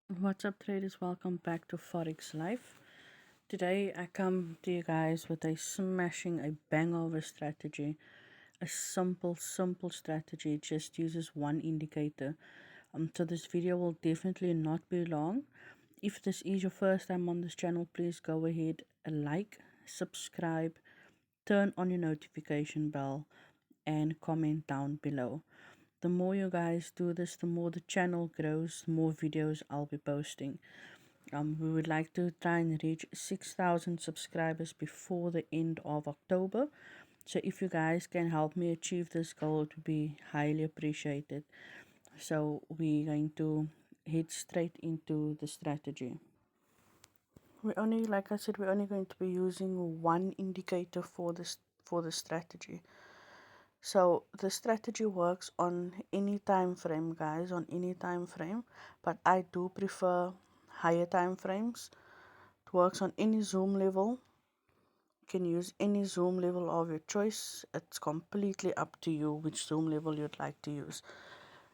What's up, traders? Welcome back to Forex Life. Today, I come to you guys with a smashing, a bang over strategy. A simple strategy. It just uses one indicator. So this video will definitely not be long. If this is your first time on this channel, please go ahead and like, subscribe, turn on your notification bell, and comment down below. The more you guys do this, the more the channel grows, the more videos I'll be posting. We would like to try and reach 6,000 subscribers before the end of October. So if you guys can help me achieve this goal, it would be highly appreciated. So we're going to head straight into the strategy. Like I said, we're only going to be using one indicator for the strategy. So the strategy works on any time frame, guys, on any time frame, but I do prefer higher time frames. It works on any zoom level. You can use any zoom level of your choice. It's completely up to you which zoom level you'd like to use.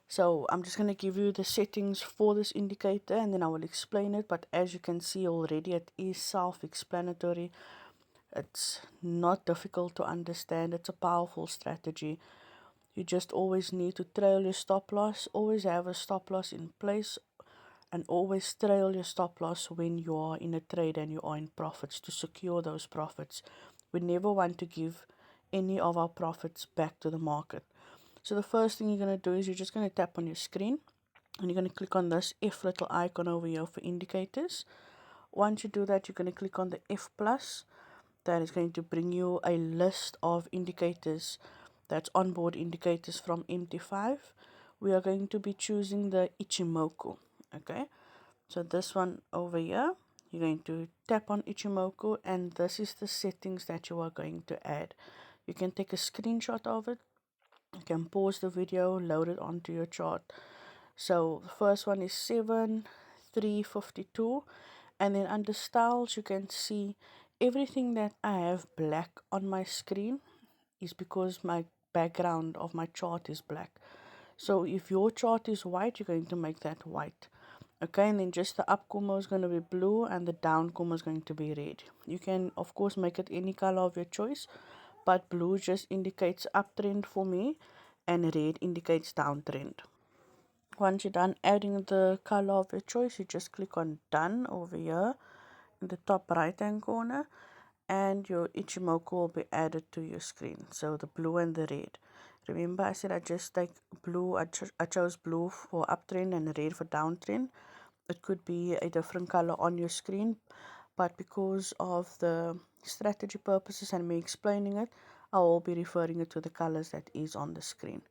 So I'm just going to give you the settings for this indicator and then I will explain it. But as you can see already, it is self-explanatory. It's not difficult to understand. It's a powerful strategy. You just always need to trail your stop loss. Always have a stop loss in place and always trail your stop loss when you are in a trade and you are in profits to secure those profits. We never want to give any of our profits back to the market. So the first thing you're going to do is you're just going to tap on your screen and you're going to click on this F little icon over here for indicators. Once you do that, you're going to click on the F plus. That is going to bring you a list of indicators, that's onboard indicators from MT5. We are going to be choosing the Ichimoku. Okay, so this one over here, you're going to tap on Ichimoku and this is the settings that you are going to add. You can take a screenshot of it. You can pause the video, load it onto your chart. So the first one is 7352, and then under styles you can see everything that I have black on my screen is because my background of my chart is black. So if your chart is white, you're going to make that white. Okay, and then just the up comma is going to be blue and the down comma is going to be red. You can of course make it any color of your choice, but blue just indicates uptrend for me and red indicates downtrend. Once you're done adding the color of your choice, you just click on done over here in the top right hand corner and your Ichimoku will be added to your screen. So the blue and the red. Remember I said I just take blue, I chose blue for uptrend and red for downtrend. It could be a different color on your screen, but because of the strategy purposes and me explaining it, I will be referring it to the colors that is on the screen.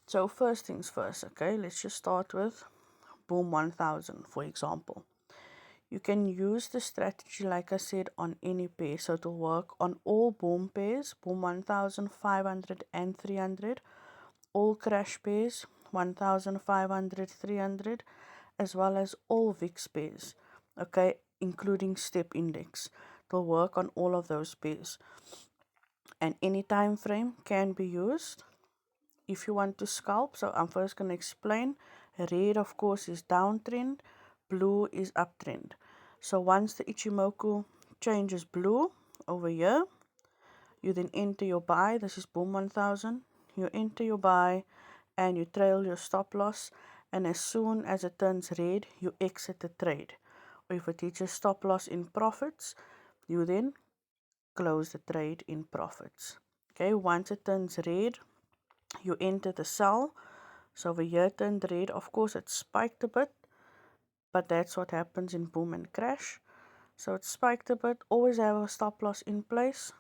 So first things first, okay, let's just start with Boom 1000, for example. You can use the strategy, like I said, on any pair. So it will work on all boom pairs, Boom 1000, 500, and 300. All crash pairs, 1500, 300, as well as all VIX pairs, okay, including step index. It will work on all of those pairs. And any time frame can be used. If you want to scalp, so I'm first going to explain. Red, of course, is downtrend. Blue is uptrend. So once the Ichimoku changes blue over here, you then enter your buy. This is Boom 1000. You enter your buy and you trail your stop loss. And as soon as it turns red, you exit the trade. Or if it teaches stop loss in profits, you then close the trade in profits. Okay, once it turns red, you enter the sell. So over here it turned red. Of course it spiked a bit, but that's what happens in boom and crash. So it spiked a bit. Always have a stop loss in place.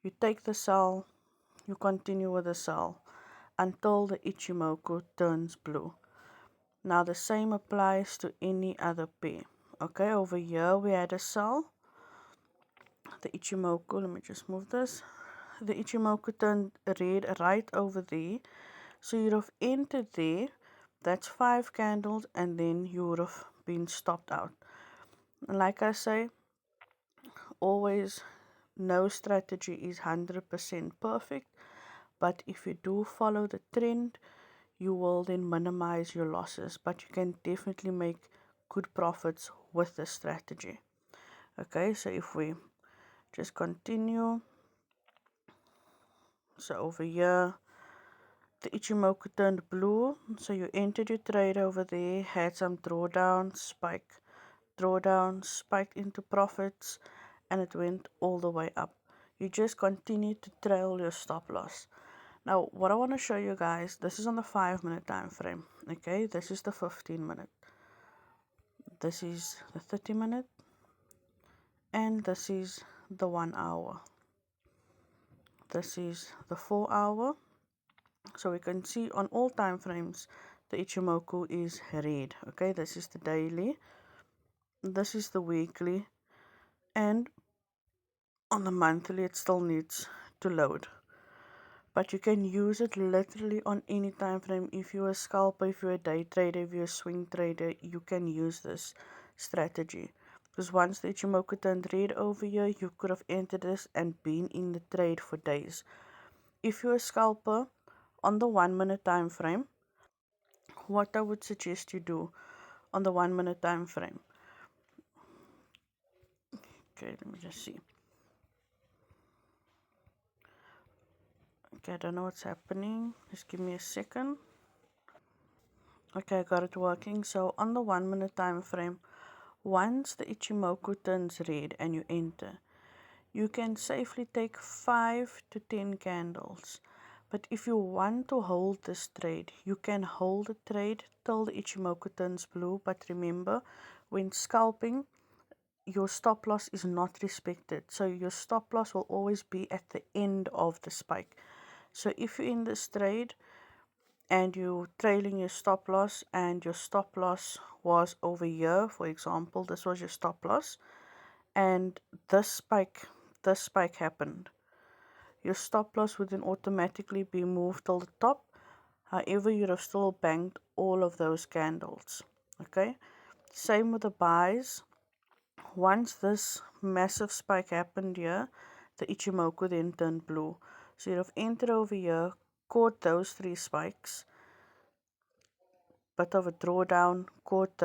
You take the sell, you continue with the sell until the Ichimoku turns blue. Now the same applies to any other pair. Okay, over here we had a sell. The Ichimoku, let me just move this. The Ichimoku turned red right over there. So you'd have entered there, that's 5 candles, and then you would have been stopped out. And like I say, always no strategy is 100% perfect, but if you do follow the trend, you will then minimize your losses, but you can definitely make good profits with this strategy. Okay, so if we just continue, so over here the Ichimoku turned blue, so you entered your trade over there, had some drawdown, spiked into profits, and it went all the way up. You just continue to trail your stop loss. Now, what I want to show you guys, this is on the 5-minute time frame. Okay, this is the 15-minute. This is the 30-minute, and this is the 1 hour. This is the 4 hour. So we can see on all time frames the Ichimoku is red. Okay, this is the daily, this is the weekly, and on the monthly it still needs to load. But you can use it literally on any time frame. If you're a scalper, if you're a day trader, if you're a swing trader, you can use this strategy. Because once the Ichimoku turned red over here, you could have entered this and been in the trade for days. If you're a scalper on the 1-minute time frame, what I would suggest you do on the 1-minute time frame. Okay, let me just see. Okay, I don't know what's happening. Just give me a second. Okay, I got it working. So on the 1-minute time frame, once the Ichimoku turns red and you enter, you can safely take 5 to 10 candles. But if you want to hold this trade, you can hold the trade till the Ichimoku turns blue. But remember, when scalping, your stop loss is not respected. So your stop loss will always be at the end of the spike. So if you're in this trade and you're trailing your stop loss and your stop loss was over here, for example, this was your stop loss, and this spike happened, your stop loss would then automatically be moved till the top. However, you'd have still banked all of those candles. Okay, same with the buys. Once this massive spike happened here, the Ichimoku then turned blue. So you'd have entered over here, caught those 3 spikes, bit of a drawdown, caught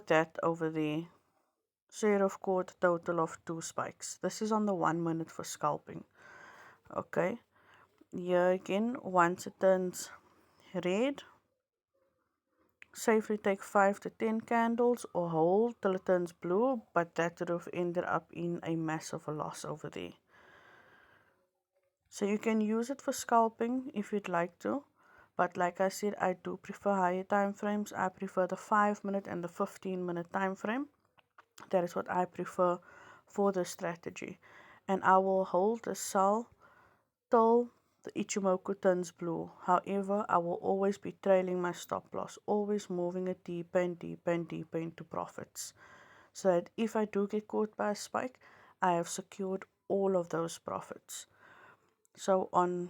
that over there. So you'd have caught a total of 2 spikes. This is on the 1 minute for scalping. Okay, here again, once it turns red, safely take 5 to 10 candles or hold till it turns blue, but that would have ended up in a massive loss over there. So you can use it for scalping if you'd like to, but like I said, I do prefer higher time frames. I prefer the 5-minute and the 15-minute time frame. That is what I prefer for this strategy, and I will hold the sell till the Ichimoku turns blue. However, I will always be trailing my stop loss, always moving it deeper and deeper and deeper into profits, so that if I do get caught by a spike, I have secured all of those profits. So on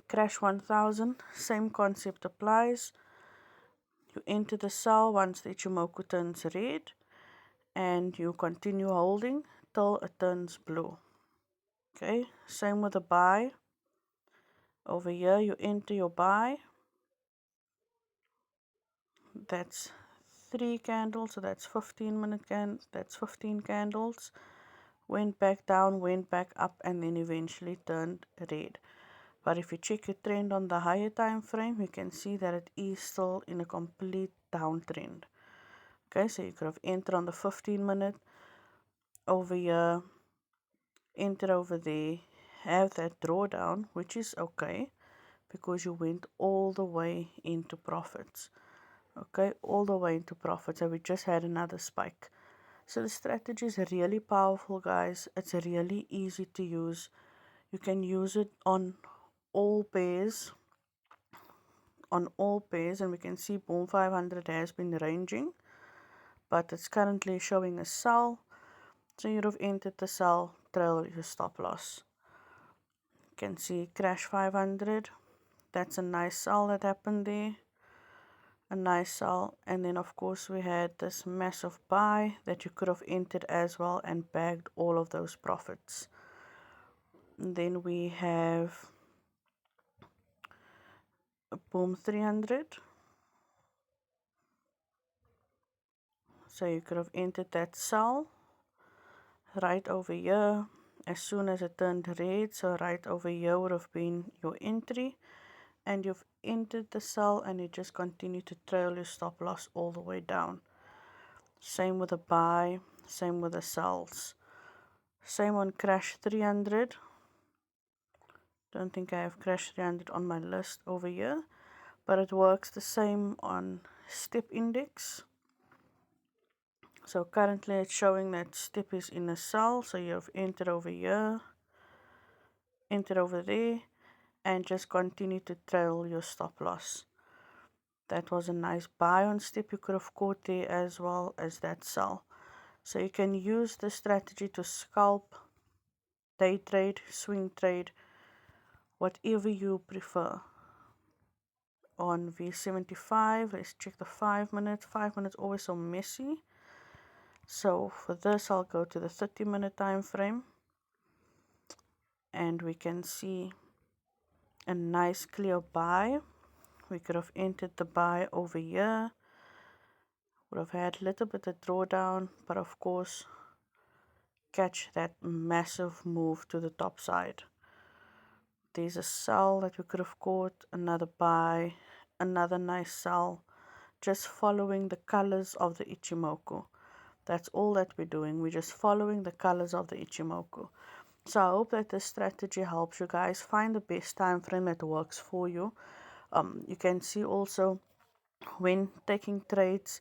Crash 1000, same concept applies. You enter the sell once the Ichimoku turns red, and you continue holding till it turns blue. Okay, same with the buy. Over here, you enter your buy. That's 3 candles, so that's 15 candles. Went back down, went back up, and then eventually turned red. But if you check your trend on the higher time frame, you can see that it is still in a complete downtrend. Okay, so you could have entered on the 15-minute over here, enter over there, have that drawdown, which is okay because you went all the way into profits. Okay, all the way into profits, and we just had another spike. So the strategy is really powerful, guys. It's really easy to use. You can use it on all pairs, and we can see Boom 500 has been ranging, but it's currently showing a sell. So you'd have entered the sell, trail your stop loss. You can see Crash 500. That's a nice sell that happened there. A nice sell, and then of course we had this massive buy that you could have entered as well and bagged all of those profits. And then we have boom, 300. So you could have entered that cell right over here. As soon as it turned red, so right over here would have been your entry, and you've entered the cell and you just continue to trail your stop loss all the way down. Same with the buy, same with the sells. Same on crash 300. Don't think I have crash 300 on my list over here, but it works the same on step index. So currently it's showing that step is in a cell, so you've entered over here, entered over there, and just continue to trail your stop loss. That was a nice buy on step you could have caught there, as well as that sell. So you can use the strategy to scalp, day trade, swing trade, whatever you prefer. On V75, let's check the 5 minute. 5 minutes always so messy. So for this, I'll go to the 30-minute time frame, and we can see a nice clear buy. We could have entered the buy over here. Would have had a little bit of drawdown, but of course catch that massive move to the top side. There's a sell that we could have caught, another buy, another nice sell, just following the colors of the Ichimoku. That's all that we're doing. We're just following the colors of the Ichimoku. So I hope that this strategy helps you guys find the best time frame that works for you. You can see also when taking trades,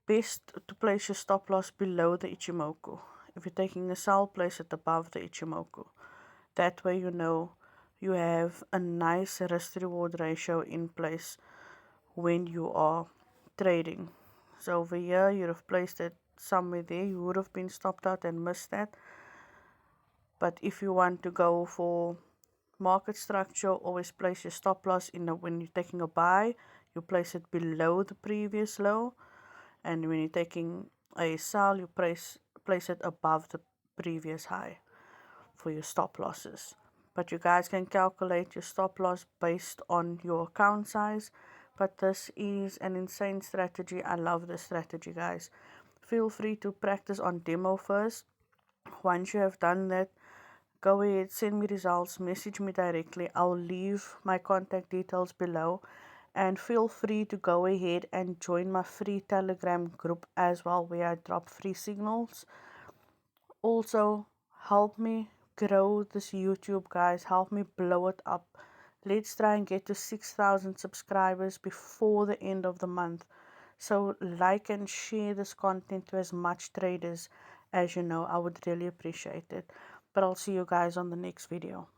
best to place your stop loss below the Ichimoku. If you're taking a sell, place it above the Ichimoku. That way you know you have a nice risk reward ratio in place when you are trading. So over here you would have placed it somewhere there. You would have been stopped out and missed that. But if you want to go for market structure, always place your stop loss in when you're taking a buy, you place it below the previous low, and when you're taking a sell, you place it above the previous high for your stop losses. But you guys can calculate your stop loss based on your account size. But this is an insane strategy. I love this strategy, guys. Feel free to practice on demo first. Once you have done that, go ahead, send me results, message me directly. I'll leave my contact details below. And feel free to go ahead and join my free Telegram group as well, where I drop free signals. Also, help me grow this YouTube, guys. Help me blow it up. Let's try and get to 6,000 subscribers before the end of the month. So like and share this content to as much traders as you know. I would really appreciate it. But I'll see you guys on the next video.